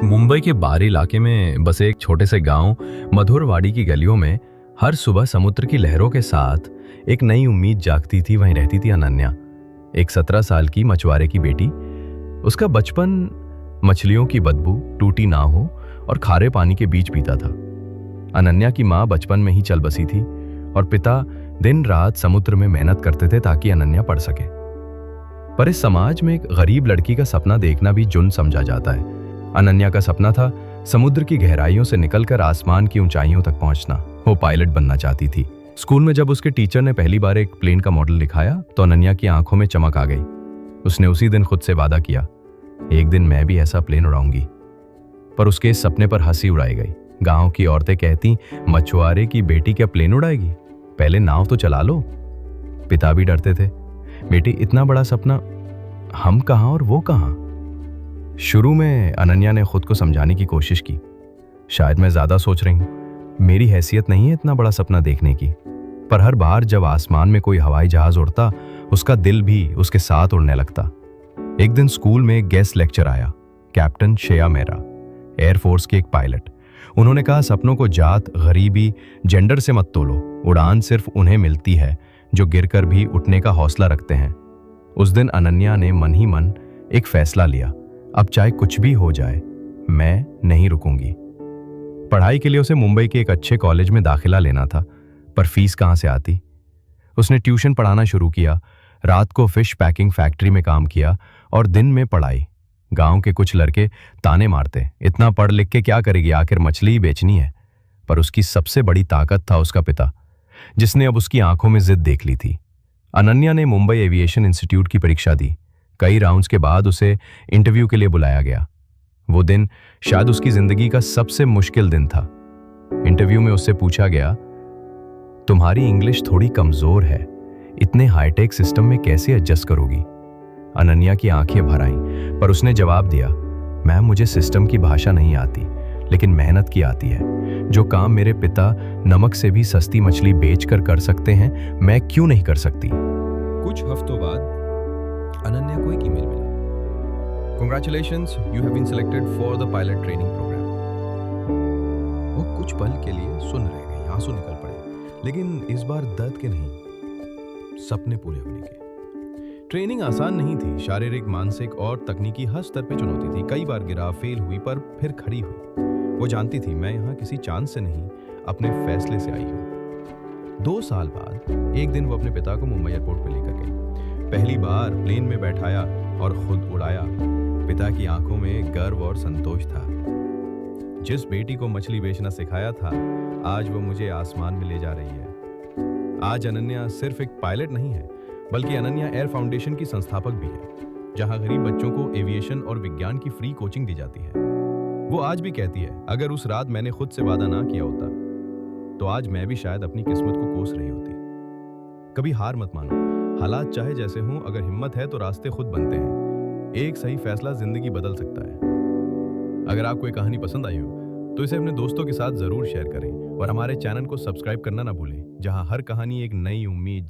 मुंबई के बारी इलाके में बसे एक छोटे से गांव मधुरवाड़ी की गलियों में हर सुबह समुद्र की लहरों के साथ एक नई उम्मीद जागती थी। वहीं रहती थी अनन्या, एक 17 साल की मछुआरे की बेटी। उसका बचपन मछलियों की बदबू, टूटी नाव और खारे पानी के बीच बीता था। अनन्या की माँ बचपन में ही चल बसी थी और पिता दिन रात समुद्र में मेहनत करते थे ताकि अनन्या पढ़ सके। पर इस समाज में एक गरीब लड़की का सपना देखना भी जुर्म समझा जाता है। अनन्या का सपना था समुद्र की गहराइयों से निकलकर आसमान की ऊंचाइयों तक पहुंचना। वो पायलट बनना चाहती थी। स्कूल में जब उसके टीचर ने पहली बार एक प्लेन का मॉडल दिखाया तो अनन्या की आंखों में चमक आ गई। उसने उसी दिन खुद से वादा किया, एक दिन मैं भी ऐसा प्लेन उड़ाऊंगी। पर उसके इस सपने पर हंसी उड़ाई गई। गांव की औरतें कहती, मछुआरे की बेटी क्या प्लेन उड़ाएगी, पहले नाव तो चला लो। पिता भी डरते थे, बेटी इतना बड़ा सपना, हम कहां और वो कहां। शुरू में अनन्या ने खुद को समझाने की कोशिश की, शायद मैं ज्यादा सोच रही हूं, मेरी हैसियत नहीं है इतना बड़ा सपना देखने की। पर हर बार जब आसमान में कोई हवाई जहाज उड़ता, उसका दिल भी उसके साथ उड़ने लगता। एक दिन स्कूल में एक गेस्ट लेक्चर आया, कैप्टन शेया मेहरा, एयरफोर्स के एक पायलट। उन्होंने कहा, सपनों को जात, गरीबी, जेंडर से मत तोलो। उड़ान सिर्फ उन्हें मिलती है जो गिरकर भी उठने का हौसला रखते हैं। उस दिन अनन्या ने मन ही मन एक फैसला लिया, अब चाहे कुछ भी हो जाए मैं नहीं रुकूंगी। पढ़ाई के लिए उसे मुंबई के एक अच्छे कॉलेज में दाखिला लेना था, पर फीस कहां से आती। उसने ट्यूशन पढ़ाना शुरू किया, रात को फिश पैकिंग फैक्ट्री में काम किया और दिन में पढ़ाई। गांव के कुछ लड़के ताने मारते, इतना पढ़ लिख के क्या करेगी, आखिर मछली ही बेचनी है। पर उसकी सबसे बड़ी ताकत था उसका पिता, जिसने अब उसकी आंखों में जिद देख ली थी। अनन्या ने मुंबई एविएशन इंस्टीट्यूट की परीक्षा दी। कई राउंड्स के बाद उसे इंटरव्यू के लिए बुलाया गया। वो दिन शायद उसकी जिंदगी का सबसे मुश्किल दिन था। इंटरव्यू में उससे पूछा गया, तुम्हारी इंग्लिश थोड़ी कमजोर है, इतने हाईटेक सिस्टम में कैसे एडजस्ट करोगी। अनन्या की आंखें भर आईं, पर उसने जवाब दिया, मैम मुझे सिस्टम की भाषा नहीं आती, लेकिन मेहनत की आती है। जो काम मेरे पिता नमक से भी सस्ती मछली बेचकर कर सकते हैं, मैं क्यों नहीं कर सकती। कुछ हफ्तों बाद अनन्या को एक ईमेल मिला, Congratulations, you have been selected for the pilot training program. वो कुछ पल के लिए सुन रह गई, आंसू निकल पड़े, लेकिन इस बार दर्द के नहीं, सपने पूरे होने के। ट्रेनिंग आसान नहीं थी, शारीरिक, मानसिक और तकनीकी हर स्तर पे चुनौती थी। कई बार गिरा, फेल हुई, पर फिर खड़ी हुई। वो जानती थी, मैं यहाँ किसी चांस से नहीं, अपने फैसले से आई हूँ। 2 साल बाद एक दिन वो अपने पिता को मुंबई एयरपोर्ट पे लेकर गई। पहली बार प्लेन में बैठाया और खुद उड़ाया। पिता की आंखों में गर्व और संतोष था। जिस बेटी को मछली बेचना सिखाया था, आज वो मुझे आसमान में ले जा रही है। आज अनन्या सिर्फ एक पायलट नहीं है, बल्कि अनन्या एयर फाउंडेशन की संस्थापक भी है, जहां गरीब बच्चों को एविएशन और विज्ञान की फ्री कोचिंग दी जाती है। वो आज भी कहती है, अगर उस रात मैंने खुद से वादा ना किया होता, तो आज मैं भी शायद अपनी किस्मत को कोस रही होती। कभी हार मत मानो, हालात चाहे जैसे हों, अगर हिम्मत है तो रास्ते खुद बनते हैं। एक सही फैसला जिंदगी बदल सकता है। अगर आपको ये कहानी पसंद आई हो तो इसे अपने दोस्तों के साथ जरूर शेयर करें और हमारे चैनल को सब्सक्राइब करना ना भूलें, जहां हर कहानी एक नई उम्मीद